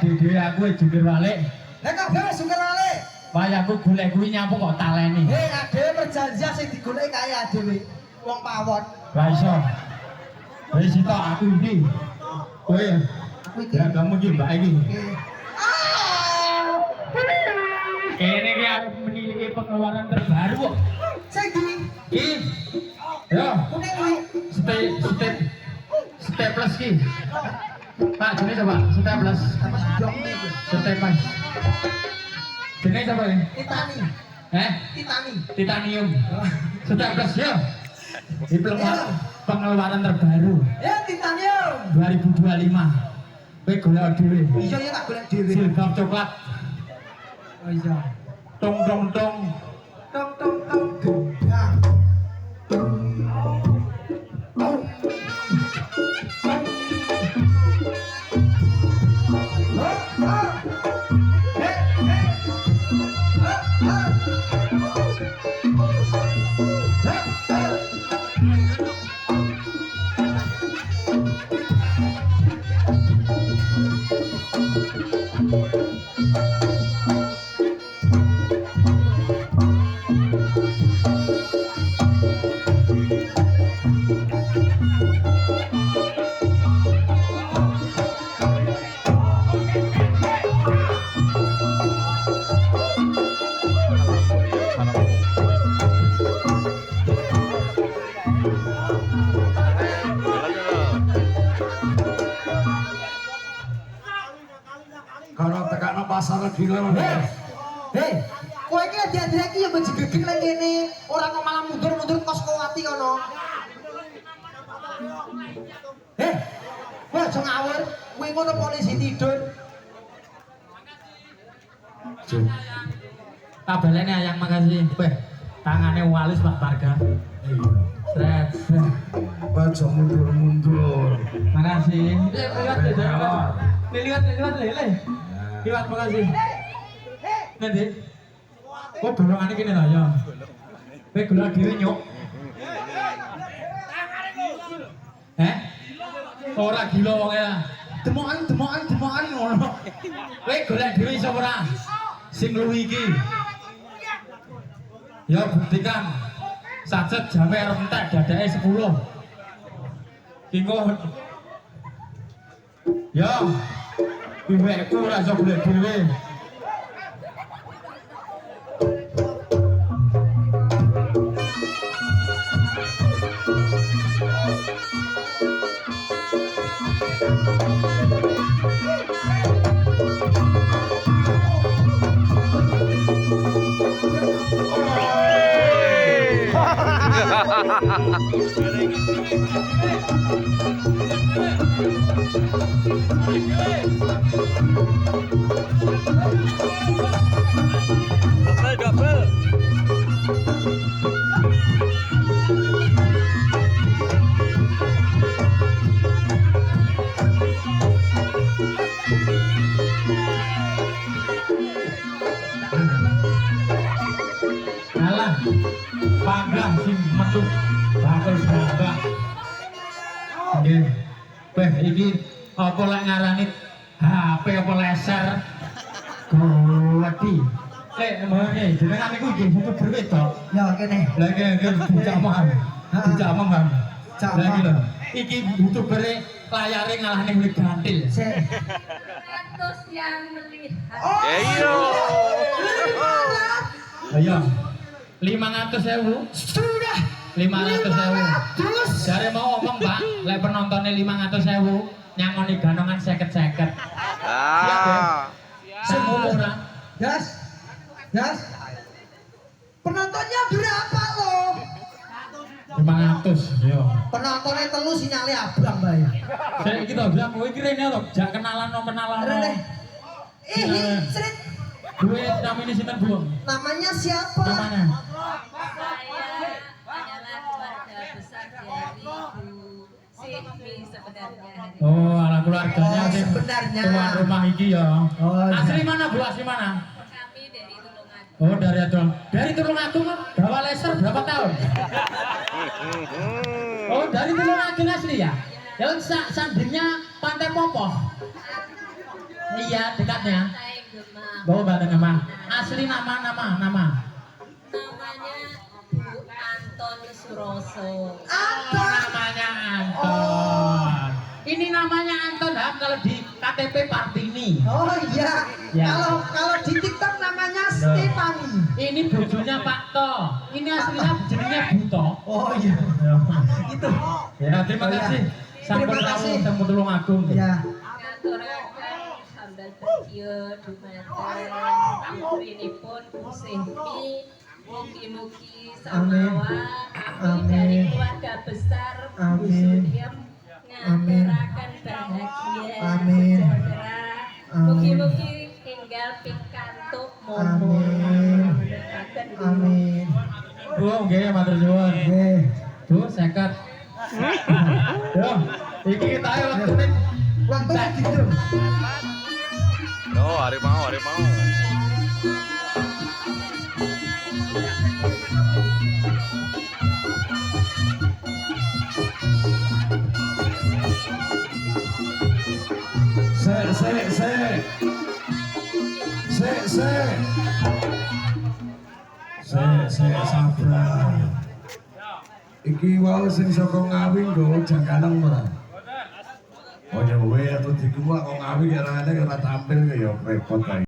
dhewe aku jungkir balik. Lah kabeh sungker wale. Wayahku golek kuwi nyapu kok taleni. Adewe perjanjian sing digoleki kae adewe. Wong pawon. Lah iso. Wis sitok aku iki. Kowe Aku iki. ya kamu iki mbak iki. Ah! Kene iki arep meniliki pengeluaran terbaru kok. Sing di Iki. Yo, kuning kuwi. step plus ki. Pak, jene coba step plus. Apa jong iki? Step plus. Jene coba ini. Titani. Titani. Titanium. Step plus yo. Di pengeluaran terbaru Titanium. 2025. Kowe golek dhewe. Iya ya tak golek dhewe. Silgap coklat. Oh iya. Tong tong tong. Tong tong tong gedang. Kalau tekan pasar gila. Hei, kowe iki diadirek iki ya mbok jegegek nang kene, ora kok malah mundur-mundur kos Kowati kono. Hei, kowe aja ngawur, kowe ngono polisi tidur. Tabelene ayang makasih. Weh, tangane walis Pak Barga. Sret. Baca mundur-mundur. Makasih. Lihat lele. Lihat makasih. Nanti. Kok golongane kene lah ya. Kowe golong dhewe nyuk. Ora gila wong ya. Demokan ngono. Kowe golek dhewe iso ora? Sing luwi iki. Ya buktikan. Sacet jame arep entek dadake 10. Kingko. Ya. Iwekku ora iso golek dhewe. Double. Alah, panggah sing metu bakal bangga. Nggih. Weh iki apa lek ngarani HP apa leser? Gowedi. Jenengan niku nggih butuh duit to. Ya kene. Lah nggih dicamah. Dicamah, Bang. Lah iki lho. Iki butuh bere layare ngalahne wit gantil. Sik. 100 yang melihat. Iya. Ayo. 500.000. Sudah. 500.000. Terus Jare mau ngomong, Pak, lek penontonnya 500.000, nyangoni ganongan 50-50. Ah. Semua orang. Jas. Jas. Penontonnya berapa lo? 500, yo. Penontonnya telu sinyale abang bae. Saya kita bilang, kowe iki rene to, jak kenalan no. Rene. Ih, seret. Duit namanya sinten, Bu? Namanya siapa? Namanya? Saya adalah keluarga besar dari Bu Sylvi sebenarnya. Oh, ala keluarganya Oh, sing sebenarnya. tuan rumah iki ya. Oh, iya. Asli mana, Bu? Asli mana? Kami dari Tulungagung. Oh, dari Adon. Dari Tulungagung, bawa laser berapa tahun? Oh, dari Tulungagung asli ya? Ya, sandingnya Pantai Popoh. Iya, dekatnya. Partai Gemah. Bawa Batan Gemah. Asli nama. Namanya Bu Anton Suroso. Namanya Anton. Ini namanya Anton Ham kalau di KTP Partini. Oh iya. Ya. Kalau di TikTok namanya Stefani. Ini bojonya Pak To. Ini aslinya jenenge Buto. Oh iya. Itu. Ya, terima kasih. Sampun Terima kasih. rawuh temu Tulung Agung. Ya. Ngaturaken sambal bagio dumateng putrinipun Bu Sehmi. Mugi-mugi Amin. samawa Amin. dari keluarga besar Bu Amin. Surya Amin. ngaturaken bahagia Amin. sejahtera. Amin. Mugi-mugi tinggal pikantuk momo. Amin. Amin. Bu, nggih matur nuwun. Nggih. Bu, 50. Yo, iki kita ayo waktune. Waktu gitu. Oh, harimau. Sabar. Iki wau sing saka Ngawi nggawa jangkalan ora? Oh ya weh, atau dikumpul kok Ngawi ya ora tampil ya repot ae.